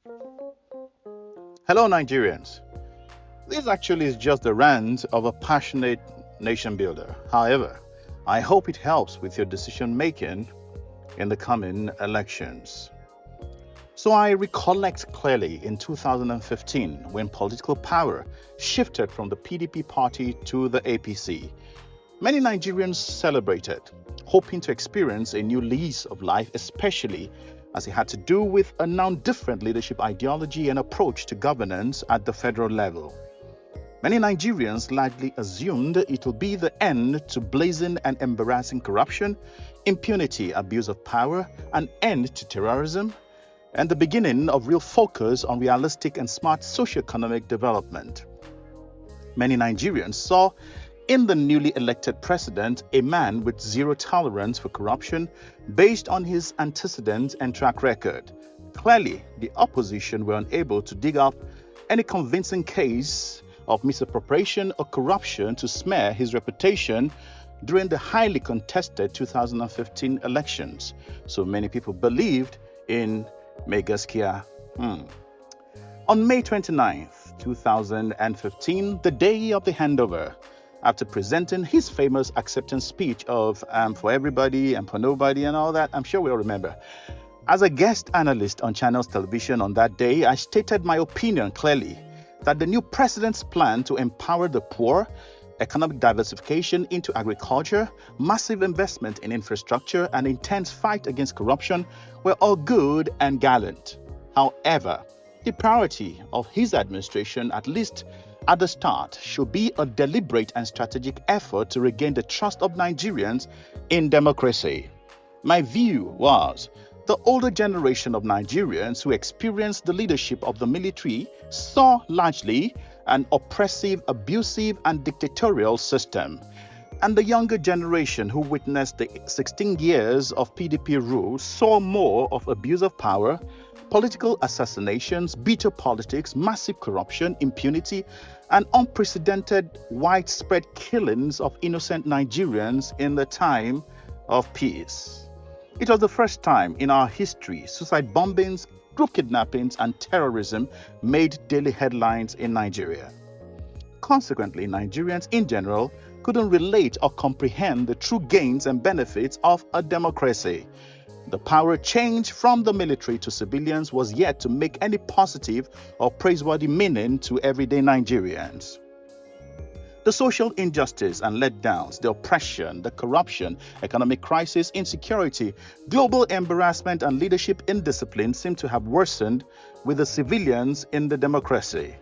Hello, Nigerians. This actually is just the rant of a passionate nation builder. However, I hope it helps with your decision making in the coming elections. So I recollect clearly in 2015 when political power shifted from the PDP party to the APC. Many Nigerians celebrated, hoping to experience a new lease of life, especially as it had to do with a now different leadership ideology and approach to governance at the federal level. Many Nigerians largely assumed it will be the end to blazing and embarrassing corruption, impunity, abuse of power, an end to terrorism, and the beginning of real focus on realistic and smart socioeconomic development. Many Nigerians saw in the newly elected president a man with zero tolerance for corruption based on his antecedents and track record. Clearly, the opposition were unable to dig up any convincing case of misappropriation or corruption to smear his reputation during the highly contested 2015 elections. So many people believed in Megaskia. On May 29th, 2015, the day of the handover, after presenting his famous acceptance speech of for everybody and for nobody and all that, I'm sure we all remember. As a guest analyst on Channels Television on that day, I stated my opinion clearly that the new president's plan to empower the poor, economic diversification into agriculture, massive investment in infrastructure, and intense fight against corruption were all good and gallant. However, the priority of his administration, at least at the start, should be a deliberate and strategic effort to regain the trust of Nigerians in democracy. My view was the older generation of Nigerians who experienced the leadership of the military saw largely an oppressive, abusive, and dictatorial system. And the younger generation who witnessed the 16 years of PDP rule saw more of abuse of power, political assassinations, bitter politics, massive corruption, impunity, and unprecedented widespread killings of innocent Nigerians in the time of peace. It was the first time in our history suicide bombings, group kidnappings, and terrorism made daily headlines in Nigeria. Consequently, Nigerians in general couldn't relate or comprehend the true gains and benefits of a democracy. The power change from the military to civilians was yet to make any positive or praiseworthy meaning to everyday Nigerians. The social injustice and letdowns, the oppression, the corruption, economic crisis, insecurity, global embarrassment, and leadership indiscipline seem to have worsened with the civilians in the democracy.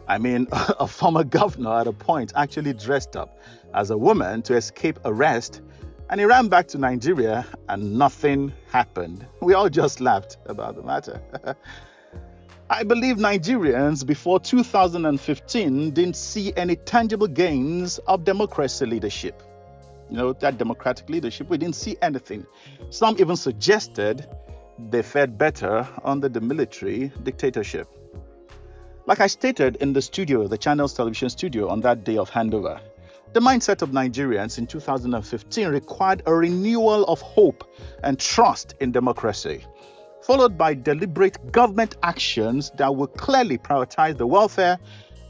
I mean, a former governor at a point actually dressed up as a woman to escape arrest, and he ran back to Nigeria and nothing happened. We all just laughed about the matter. I believe Nigerians before 2015 didn't see any tangible gains of democracy leadership. That democratic leadership, we didn't see anything. Some even suggested they fared better under the military dictatorship. Like I stated in the studio, the Channels Television studio on that day of handover, the mindset of Nigerians in 2015 required a renewal of hope and trust in democracy, followed by deliberate government actions that will clearly prioritize the welfare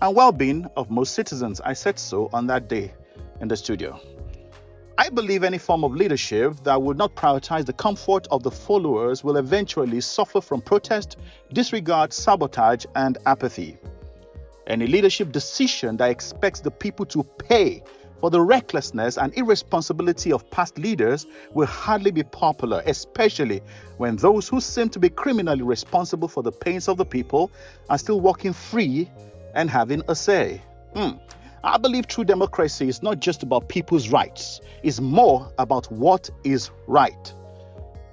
and well-being of most citizens. I said so on that day in the studio. I believe any form of leadership that would not prioritize the comfort of the followers will eventually suffer from protest, disregard, sabotage, and apathy. Any leadership decision that expects the people to pay for the recklessness and irresponsibility of past leaders will hardly be popular, especially when those who seem to be criminally responsible for the pains of the people are still walking free and having a say. I believe true democracy is not just about people's rights, it's more about what is right.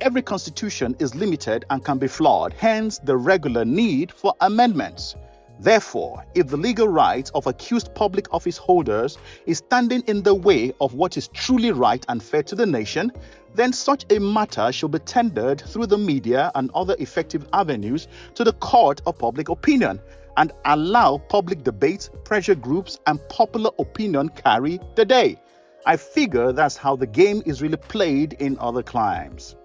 Every constitution is limited and can be flawed, hence the regular need for amendments. Therefore, if the legal rights of accused public office holders is standing in the way of what is truly right and fair to the nation, then such a matter should be tendered through the media and other effective avenues to the court of public opinion and allow public debate, pressure groups, and popular opinion carry the day. I figure that's how the game is really played in other climes.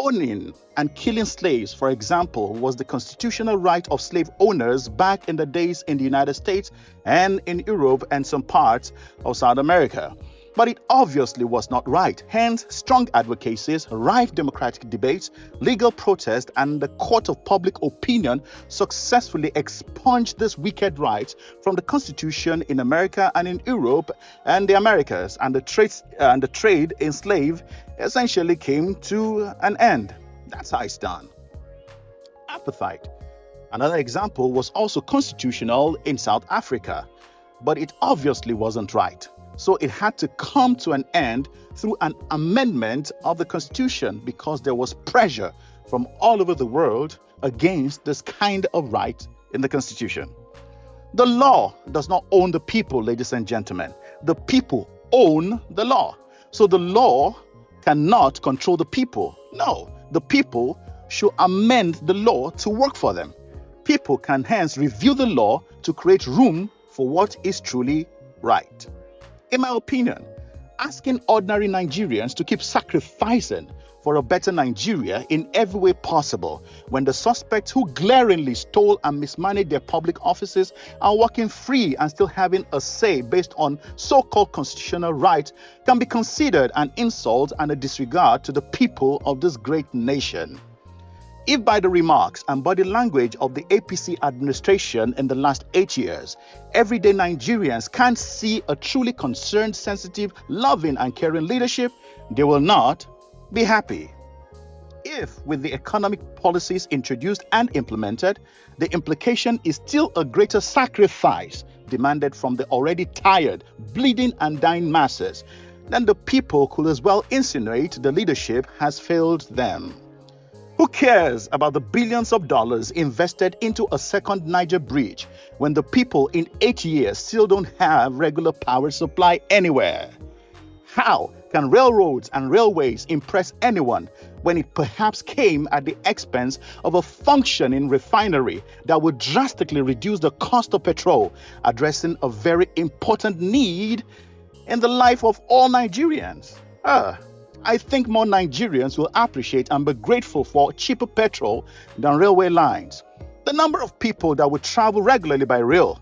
Owning and killing slaves, for example, was the constitutional right of slave owners back in the days in the United States and in Europe and some parts of South America. But it obviously was not right. Hence, strong advocacies, rife democratic debates, legal protest, and the court of public opinion successfully expunged this wicked right from the Constitution in America and in Europe and the Americas, and the trade in slave essentially came to an end. That's how it's done. Apartheid. Another example was also constitutional in South Africa, but it obviously wasn't right. So it had to come to an end through an amendment of the Constitution because there was pressure from all over the world against this kind of right in the Constitution. The law does not own the people, ladies and gentlemen. The people own the law. So the law cannot control the people. No, the people should amend the law to work for them. People can hence review the law to create room for what is truly right. In my opinion, asking ordinary Nigerians to keep sacrificing for a better Nigeria in every way possible when the suspects who glaringly stole and mismanaged their public offices are walking free and still having a say based on so-called constitutional rights can be considered an insult and a disregard to the people of this great nation. If by the remarks and body language of the APC administration in the last 8 years, everyday Nigerians can't see a truly concerned, sensitive, loving and caring leadership, they will not be happy. If, with the economic policies introduced and implemented, the implication is still a greater sacrifice demanded from the already tired, bleeding and dying masses, then the people could as well insinuate the leadership has failed them. Who cares about the billions of dollars invested into a second Niger bridge when the people in 8 years still don't have regular power supply anywhere? How can railroads and railways impress anyone when it perhaps came at the expense of a functioning refinery that would drastically reduce the cost of petrol, addressing a very important need in the life of all Nigerians? I think more Nigerians will appreciate and be grateful for cheaper petrol than railway lines. The number of people that would travel regularly by rail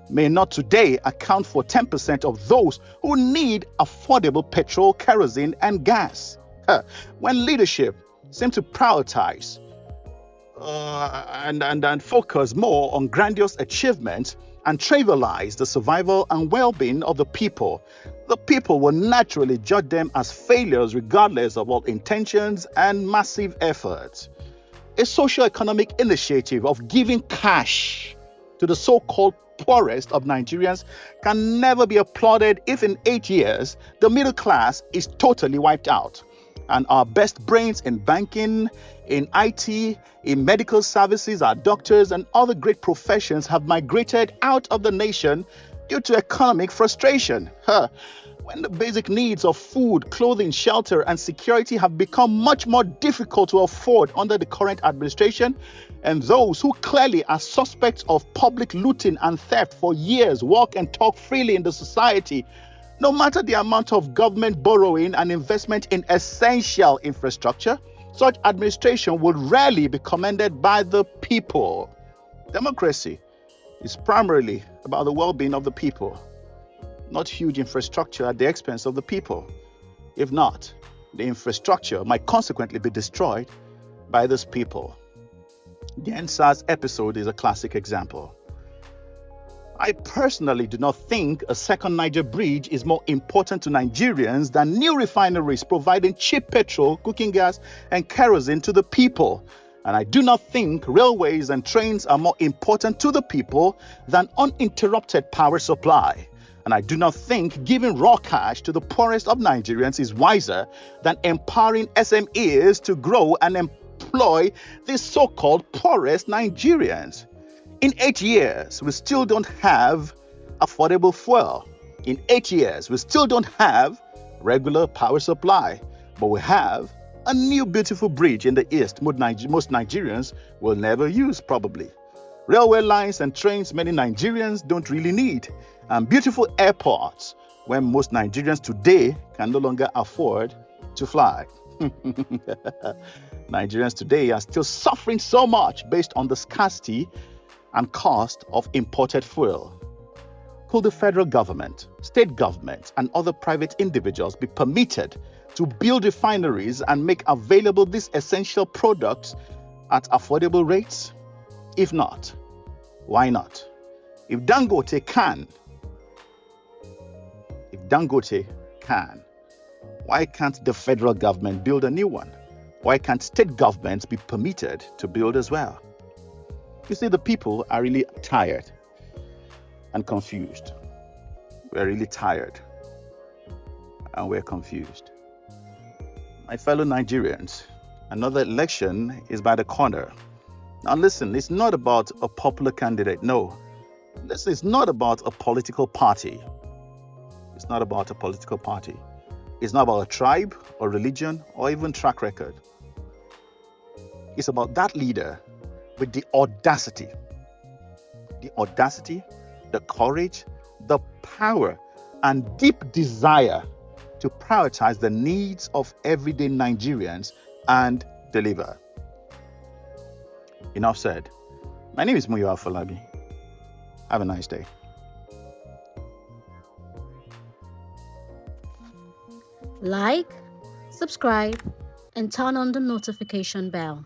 may not today account for 10% of those who need affordable petrol, kerosene, and gas. When leadership seems to prioritize and focus more on grandiose achievements and trivialize the survival and well-being of the people will naturally judge them as failures regardless of all intentions and massive efforts. A socio-economic initiative of giving cash to the so-called poorest of Nigerians can never be applauded if in 8 years the middle class is totally wiped out and our best brains in banking, in IT, in medical services, our doctors and other great professions have migrated out of the nation due to economic frustration. When the basic needs of food, clothing, shelter, and security have become much more difficult to afford under the current administration, and those who clearly are suspects of public looting and theft for years walk and talk freely in the society, no matter the amount of government borrowing and investment in essential infrastructure, such administration would rarely be commended by the people. Democracy is primarily about the well-being of the people, not huge infrastructure at the expense of the people. If not, the infrastructure might consequently be destroyed by these people. The NSAS episode is a classic example. I personally do not think a second Niger bridge is more important to Nigerians than new refineries providing cheap petrol, cooking gas, and kerosene to the people. And I do not think railways and trains are more important to the people than uninterrupted power supply. And I do not think giving raw cash to the poorest of Nigerians is wiser than empowering SMEs to grow and employ the so-called poorest Nigerians. In 8 years, we still don't have affordable fuel. In 8 years, we still don't have regular power supply. But we have a new beautiful bridge in the east most Nigerians will never use probably. Railway lines and trains many Nigerians don't really need. And beautiful airports when most Nigerians today can no longer afford to fly. Nigerians today are still suffering so much based on the scarcity and cost of imported fuel. Could the federal government, state governments, and other private individuals be permitted to build refineries and make available these essential products at affordable rates? If not, why not? If Dangote can, why can't the federal government build a new one? Why can't state governments be permitted to build as well? You see, the people are really tired and confused. We're really tired and we're confused. My fellow Nigerians, another election is by the corner. Now listen, it's not about a popular candidate. No. Listen, it's not about a political party. It's not about a political party. It's not about a tribe or religion or even track record. It's about that leader with the audacity, the courage, the power, and deep desire to prioritize the needs of everyday Nigerians and deliver. Enough said. My name is Muyo Afolabi. Have a nice day. Like, subscribe, and turn on the notification bell.